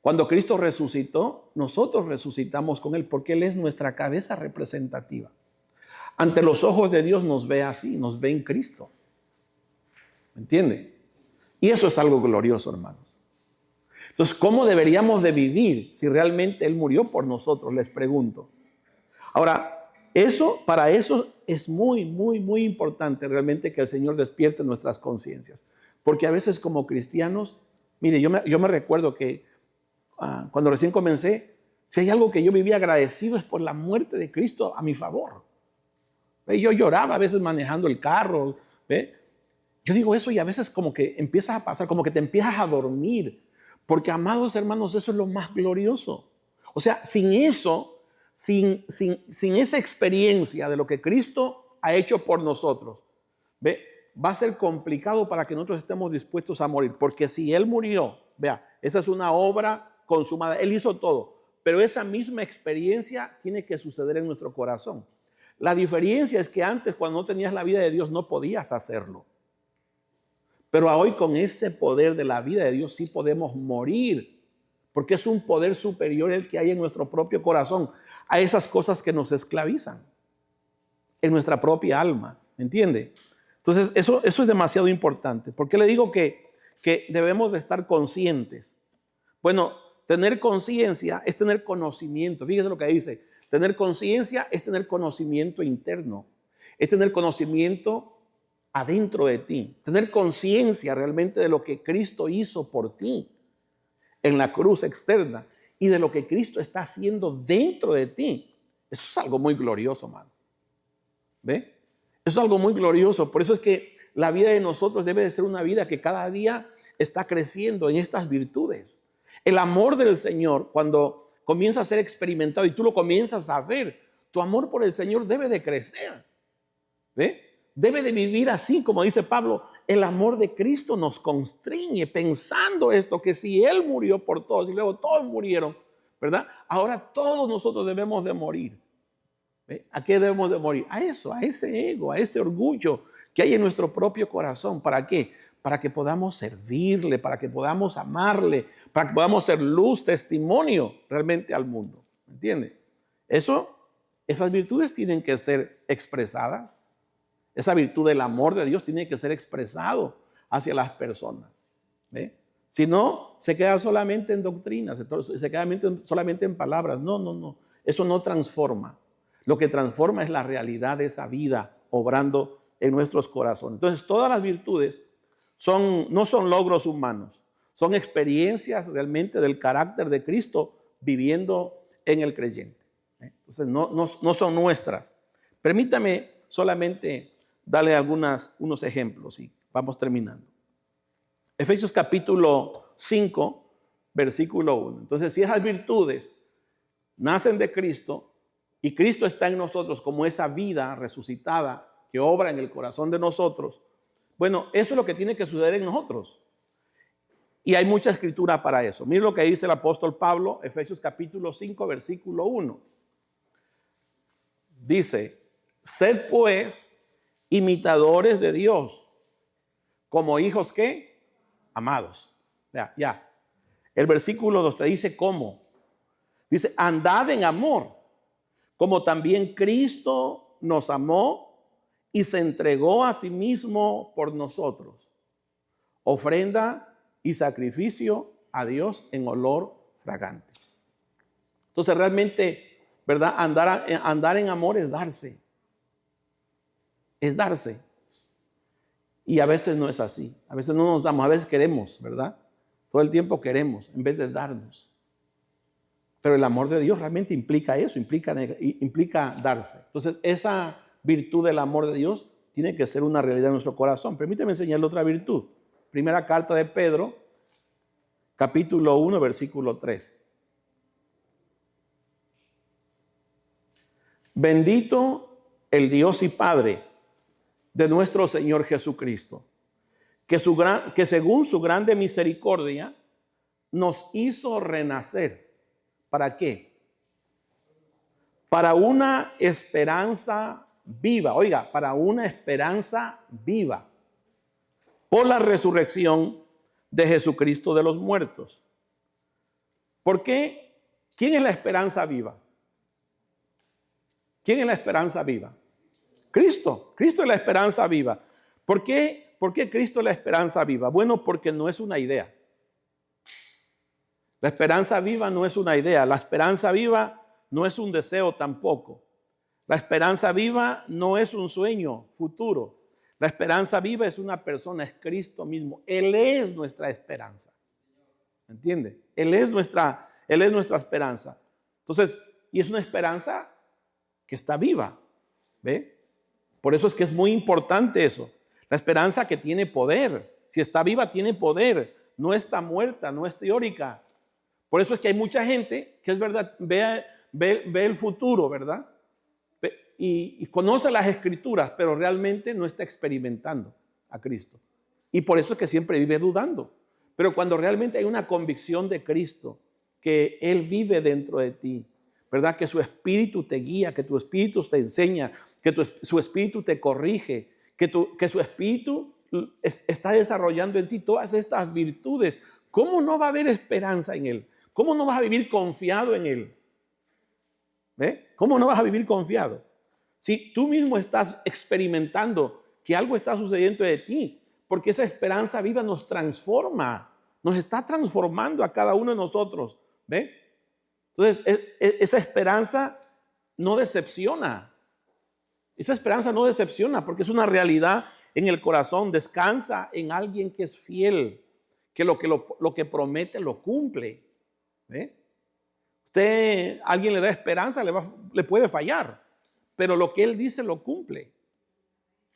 Cuando Cristo resucitó, nosotros resucitamos con Él, porque Él es nuestra cabeza representativa. Ante los ojos de Dios nos ve así, nos ve en Cristo. ¿Me entiende? Y eso es algo glorioso, hermanos. Entonces, ¿cómo deberíamos de vivir si realmente Él murió por nosotros? Les pregunto. Ahora, para eso es muy, muy, muy importante realmente que el Señor despierte nuestras conciencias. Porque a veces como cristianos, mire, yo me recuerdo que cuando recién comencé, si hay algo que yo vivía agradecido es por la muerte de Cristo a mi favor. ¿Ve? Yo lloraba a veces manejando el carro, ¿ve? Yo digo eso y a veces como que empieza a pasar, como que te empiezas a dormir. Porque, amados hermanos, eso es lo más glorioso. O sea, sin eso, sin esa experiencia de lo que Cristo ha hecho por nosotros, ¿ve? Va a ser complicado para que nosotros estemos dispuestos a morir. Porque si Él murió, vea, esa es una obra consumada. Él hizo todo. Pero esa misma experiencia tiene que suceder en nuestro corazón. La diferencia es que antes, cuando no tenías la vida de Dios, no podías hacerlo. Pero hoy con este poder de la vida de Dios sí podemos morir, porque es un poder superior el que hay en nuestro propio corazón a esas cosas que nos esclavizan en nuestra propia alma, ¿me entiende? Entonces eso es demasiado importante. ¿Por qué le digo que debemos de estar conscientes? Bueno, tener conciencia es tener conocimiento. Fíjese lo que dice, tener conciencia es tener conocimiento interno, es tener conocimiento adentro de ti, tener conciencia realmente de lo que Cristo hizo por ti en la cruz externa y de lo que Cristo está haciendo dentro de ti. Eso es algo muy glorioso, mano. ¿Ve? Eso es algo muy glorioso. Por eso es que la vida de nosotros debe de ser una vida que cada día está creciendo en estas virtudes. El amor del Señor, cuando comienza a ser experimentado y tú lo comienzas a ver, tu amor por el Señor debe de crecer. ¿Ve? Debe de vivir así, como dice Pablo, el amor de Cristo nos constriñe pensando esto, que si Él murió por todos y luego todos murieron, ¿verdad? Ahora todos nosotros debemos de morir. ¿Ve? ¿A qué debemos de morir? A eso, a ese ego, a ese orgullo que hay en nuestro propio corazón. ¿Para qué? Para que podamos servirle, para que podamos amarle, para que podamos ser luz, testimonio realmente al mundo. ¿Me entiende? Esas virtudes tienen que ser expresadas. Esa virtud del amor de Dios tiene que ser expresado hacia las personas. ¿Ve? Si no, se queda solamente en doctrinas, se queda solamente en palabras. No, no, no. Eso no transforma. Lo que transforma es la realidad de esa vida obrando en nuestros corazones. Entonces, todas las virtudes no son logros humanos, son experiencias realmente del carácter de Cristo viviendo en el creyente. Entonces, no son nuestras. Permítame solamente darle unos ejemplos y vamos terminando. Efesios capítulo 5, versículo 1. Entonces, si esas virtudes nacen de Cristo y Cristo está en nosotros como esa vida resucitada que obra en el corazón de nosotros, bueno, eso es lo que tiene que suceder en nosotros. Y hay mucha escritura para eso. Miren lo que dice el apóstol Pablo, Efesios capítulo 5, versículo 1. Dice, sed pues imitadores de Dios, como hijos ¿qué? Amados. Ya. El versículo 2 te dice cómo. Dice, andad en amor, como también Cristo nos amó y se entregó a sí mismo por nosotros. Ofrenda y sacrificio a Dios en olor fragante. Entonces realmente, ¿verdad? Andar en amor es darse. Es darse. Y a veces no es así. A veces no nos damos, a veces queremos, ¿verdad? Todo el tiempo queremos en vez de darnos. Pero el amor de Dios realmente implica eso, implica darse. Entonces esa virtud del amor de Dios tiene que ser una realidad en nuestro corazón. Permíteme enseñarle otra virtud. Primera carta de Pedro, capítulo 1, versículo 3. Bendito el Dios y Padre de nuestro Señor Jesucristo, que según su grande misericordia nos hizo renacer. ¿Para qué? Para una esperanza viva. Oiga, para una esperanza viva. Por la resurrección de Jesucristo de los muertos. ¿Por qué? ¿Quién es la esperanza viva? ¿Quién es la esperanza viva? Cristo. Cristo es la esperanza viva. ¿Por qué? ¿Por qué Cristo es la esperanza viva? Bueno, porque no es una idea. La esperanza viva no es una idea. La esperanza viva no es un deseo tampoco. La esperanza viva no es un sueño futuro. La esperanza viva es una persona, es Cristo mismo. Él es nuestra esperanza. ¿Me entiende? Él es nuestra esperanza. Entonces, y es una esperanza que está viva. ¿Ve? Por eso es que es muy importante eso. La esperanza que tiene poder. Si está viva, tiene poder. No está muerta, no es teórica. Por eso es que hay mucha gente que es verdad, ve el futuro, ¿verdad? Y conoce las escrituras, pero realmente no está experimentando a Cristo. Y por eso es que siempre vive dudando. Pero cuando realmente hay una convicción de Cristo, que Él vive dentro de ti, ¿verdad? Que su espíritu te guía, que tu espíritu te enseña, que su espíritu te corrige, que su espíritu está desarrollando en ti todas estas virtudes. ¿Cómo no va a haber esperanza en Él? ¿Cómo no vas a vivir confiado en Él? ¿Ve? ¿Cómo no vas a vivir confiado? Si tú mismo estás experimentando que algo está sucediendo de ti, porque esa esperanza viva nos transforma, nos está transformando a cada uno de nosotros. ¿Ve? Entonces, esa esperanza no decepciona. Esa esperanza no decepciona porque es una realidad en el corazón. Descansa en alguien que es fiel, que lo que promete lo cumple. ¿Ve? Alguien le da esperanza, le puede fallar, pero lo que Él dice lo cumple.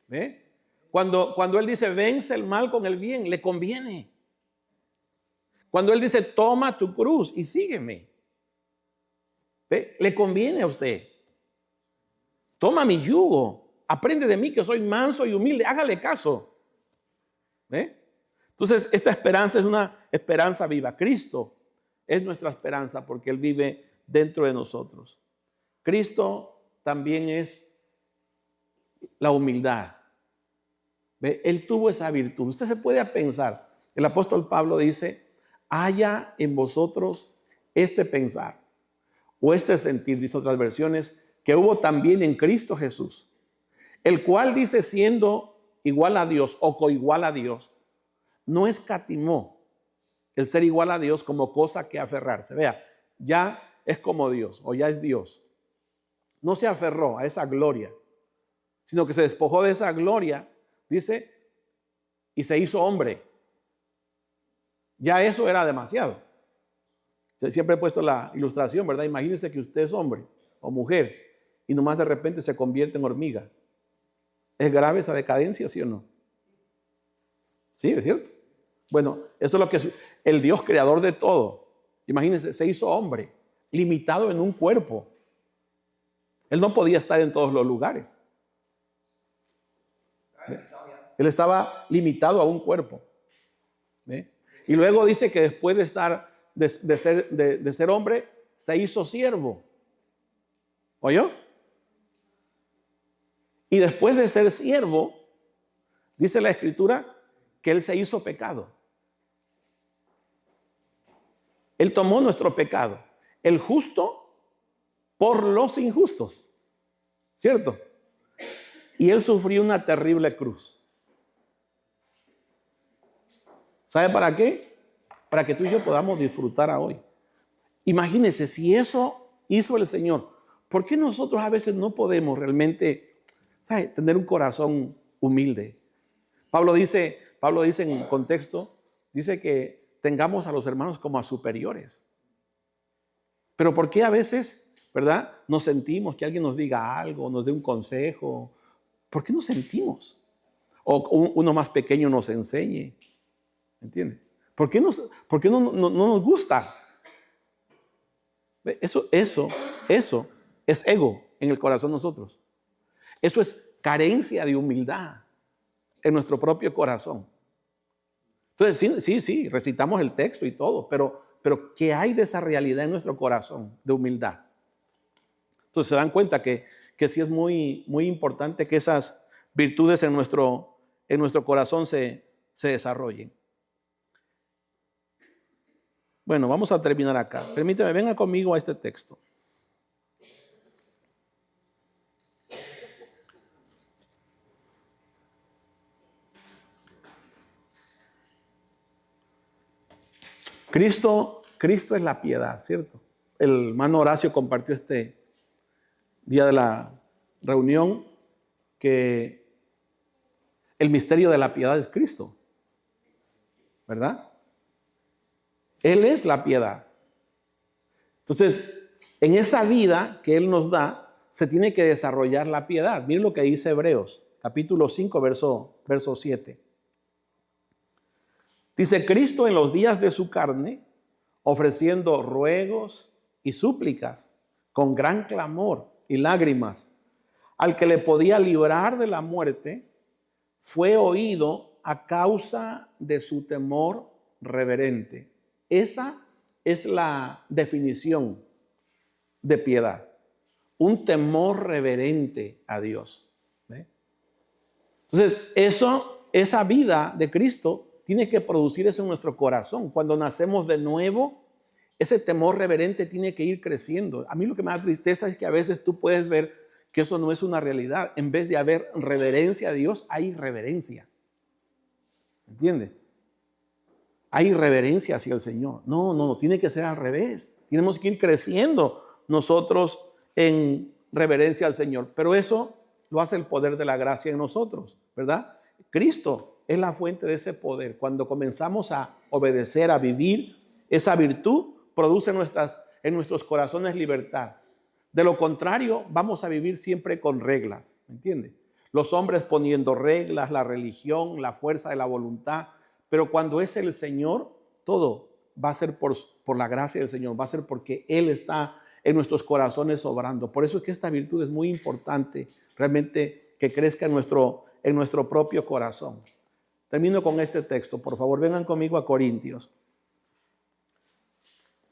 ¿Ve? Cuando Él dice vence el mal con el bien, le conviene. Cuando Él dice toma tu cruz y sígueme, ¿ve? Le conviene a usted. Toma mi yugo, aprende de mí que soy manso y humilde, hágale caso. ¿Ve? Entonces, esta esperanza es una esperanza viva. Cristo es nuestra esperanza porque Él vive dentro de nosotros. Cristo también es la humildad. ¿Ve? Él tuvo esa virtud. Usted se puede pensar. El apóstol Pablo dice, haya en vosotros este pensar o este sentir, dice otras versiones, que hubo también en Cristo Jesús, el cual dice siendo igual a Dios o coigual a Dios, no escatimó el ser igual a Dios como cosa que aferrarse. Vea, ya es como Dios o ya es Dios. No se aferró a esa gloria, sino que se despojó de esa gloria, dice, y se hizo hombre. Ya eso era demasiado. Siempre he puesto la ilustración, ¿verdad? Imagínense que usted es hombre o mujer y nomás de repente se convierte en hormiga. ¿Es grave esa decadencia, sí o no? Sí, es cierto. Bueno, esto es lo que es el Dios creador de todo. Imagínense, se hizo hombre, limitado en un cuerpo. Él no podía estar en todos los lugares. Él estaba limitado a un cuerpo. ¿Ve? Y luego dice que después de estar, de ser hombre, se hizo siervo. ¿Oyó? Y después de ser siervo, dice la Escritura que Él se hizo pecado. Él tomó nuestro pecado, el justo por los injustos, ¿cierto? Y Él sufrió una terrible cruz. ¿Sabe para qué? Para que tú y yo podamos disfrutar a hoy. Imagínense, si eso hizo el Señor, ¿por qué nosotros a veces no podemos realmente, ¿sabe?, tener un corazón humilde? Pablo dice en contexto, dice que tengamos a los hermanos como a superiores. Pero ¿por qué a veces, verdad, nos sentimos que alguien nos diga algo, nos dé un consejo? ¿Por qué nos sentimos? O uno más pequeño nos enseñe. ¿Entiende? ¿Por qué no nos gusta? Eso es ego en el corazón de nosotros. Eso es carencia de humildad en nuestro propio corazón. Entonces, sí, recitamos el texto y todo, pero ¿qué hay de esa realidad en nuestro corazón de humildad? Entonces se dan cuenta que sí es muy, muy importante que esas virtudes en nuestro corazón se desarrollen. Bueno, vamos a terminar acá. Permíteme, venga conmigo a este texto. Cristo es la piedad, ¿cierto? El hermano Horacio compartió este día de la reunión que el misterio de la piedad es Cristo, ¿verdad? Él es la piedad. Entonces, en esa vida que Él nos da, se tiene que desarrollar la piedad. Miren lo que dice Hebreos, capítulo 5, verso 7. Dice, Cristo en los días de su carne, ofreciendo ruegos y súplicas con gran clamor y lágrimas, al que le podía librar de la muerte, fue oído a causa de su temor reverente. Esa es la definición de piedad. Un temor reverente a Dios. ¿Ve? Entonces, esa vida de Cristo tiene que producir eso en nuestro corazón. Cuando nacemos de nuevo, ese temor reverente tiene que ir creciendo. A mí lo que me da tristeza es que a veces tú puedes ver que eso no es una realidad. En vez de haber reverencia a Dios, hay irreverencia. ¿Entiendes? Hay irreverencia hacia el Señor. No, tiene que ser al revés. Tenemos que ir creciendo nosotros en reverencia al Señor. Pero eso lo hace el poder de la gracia en nosotros, ¿verdad? Cristo es la fuente de ese poder. Cuando comenzamos a obedecer, a vivir, esa virtud produce en nuestros corazones libertad. De lo contrario, vamos a vivir siempre con reglas, ¿me entiende? Los hombres poniendo reglas, la religión, la fuerza de la voluntad. Pero cuando es el Señor, todo va a ser por la gracia del Señor, va a ser porque Él está en nuestros corazones obrando. Por eso es que esta virtud es muy importante, realmente que crezca en nuestro propio corazón. Termino con este texto. Por favor, vengan conmigo a Corintios.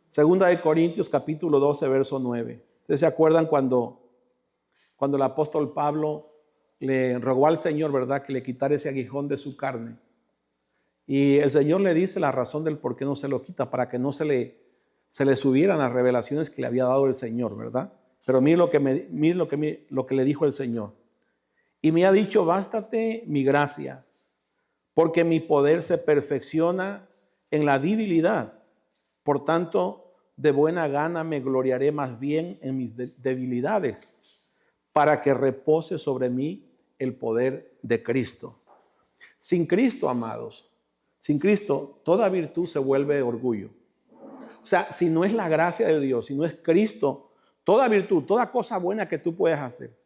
Segunda de Corintios, capítulo 12, verso 9. ¿Ustedes se acuerdan cuando el apóstol Pablo le rogó al Señor, verdad, que le quitara ese aguijón de su carne? Y el Señor le dice la razón del por qué no se lo quita, para que no se le subieran las revelaciones que le había dado el Señor, ¿verdad? Pero mire lo que le dijo el Señor. Y me ha dicho, bástate mi gracia, porque mi poder se perfecciona en la debilidad. Por tanto, de buena gana me gloriaré más bien en mis debilidades, para que repose sobre mí el poder de Cristo. Sin Cristo, amados, sin Cristo, toda virtud se vuelve orgullo. O sea, si no es la gracia de Dios, si no es Cristo, toda virtud, toda cosa buena que tú puedes hacer,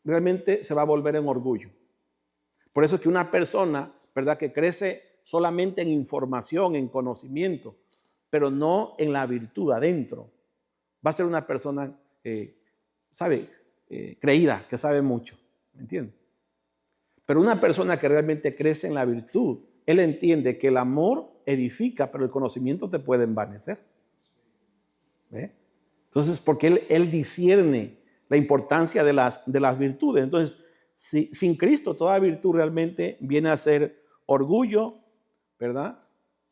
realmente se va a volver en orgullo. Por eso es que una persona, ¿verdad?, que crece solamente en información, en conocimiento, pero no en la virtud adentro, va a ser una persona, creída, que sabe mucho, ¿me entiendes? Pero una persona que realmente crece en la virtud, él entiende que el amor edifica, pero el conocimiento te puede envanecer. ¿Ve? Entonces, porque él discierne la importancia de las virtudes. Entonces, sin Cristo, toda virtud realmente viene a ser orgullo, ¿verdad?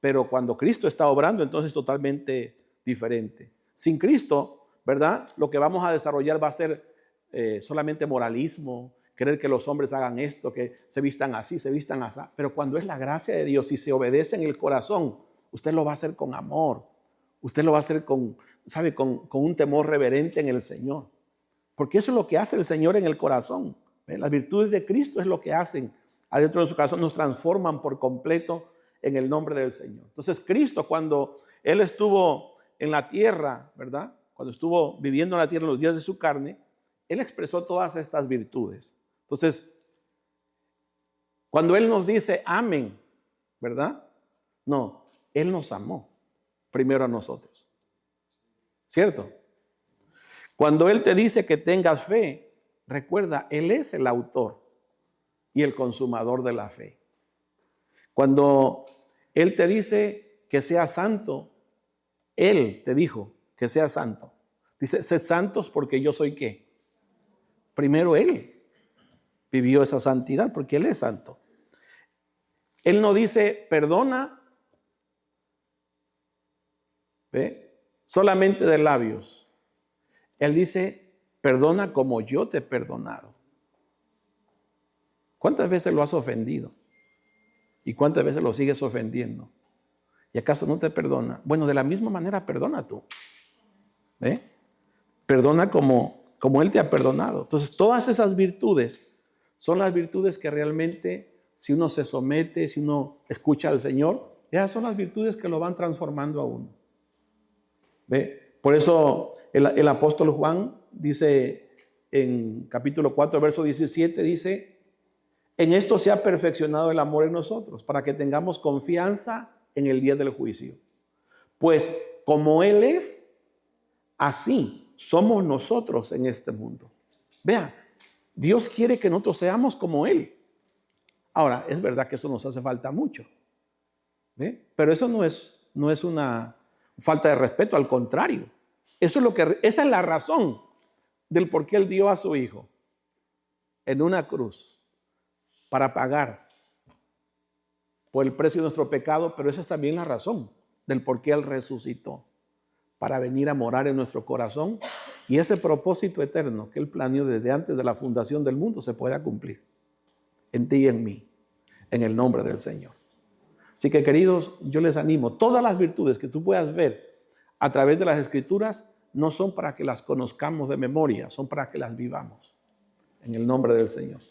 Pero cuando Cristo está obrando, entonces es totalmente diferente. Sin Cristo, ¿verdad?, lo que vamos a desarrollar va a ser solamente moralismo, querer que los hombres hagan esto, que se vistan así, se vistan así. Pero cuando es la gracia de Dios y se obedece en el corazón, usted lo va a hacer con amor. Usted lo va a hacer con un temor reverente en el Señor. Porque eso es lo que hace el Señor en el corazón. Las virtudes de Cristo es lo que hacen adentro de su corazón, nos transforman por completo en el nombre del Señor. Entonces Cristo, cuando Él estuvo en la tierra, ¿verdad?, cuando estuvo viviendo en la tierra en los días de su carne, Él expresó todas estas virtudes. Entonces, cuando Él nos dice amén, ¿verdad? No, Él nos amó primero a nosotros. ¿Cierto? Cuando Él te dice que tengas fe, recuerda, Él es el autor y el consumador de la fe. Cuando Él te dice que seas santo, Él te dijo que seas santo. Dice, sed santos porque yo soy ¿qué? Primero Él vivió esa santidad porque Él es santo. Él no dice perdona, ¿ve?, solamente de labios. Él dice perdona como yo te he perdonado. ¿Cuántas veces lo has ofendido? ¿Y cuántas veces lo sigues ofendiendo? ¿Y acaso no te perdona? Bueno, de la misma manera perdona tú. ¿Ve? Perdona como Él te ha perdonado. Entonces, todas esas virtudes son las virtudes que realmente, si uno se somete, si uno escucha al Señor, esas son las virtudes que lo van transformando a uno. ¿Ve? Por eso el apóstol Juan dice en capítulo 4, verso 17, dice, en esto se ha perfeccionado el amor en nosotros, para que tengamos confianza en el día del juicio. Pues como Él es, así somos nosotros en este mundo. Vea, Dios quiere que nosotros seamos como Él. Ahora, es verdad que eso nos hace falta mucho. ¿Ve? Pero eso no es una falta de respeto, al contrario. Esa es la razón del por qué Él dio a su Hijo en una cruz para pagar por el precio de nuestro pecado, pero esa es también la razón del por qué Él resucitó, para venir a morar en nuestro corazón y ese propósito eterno que Él planeó desde antes de la fundación del mundo se pueda cumplir en ti y en mí, en el nombre del Señor. Así que, queridos, yo les animo, todas las virtudes que tú puedas ver a través de las Escrituras no son para que las conozcamos de memoria, son para que las vivamos en el nombre del Señor.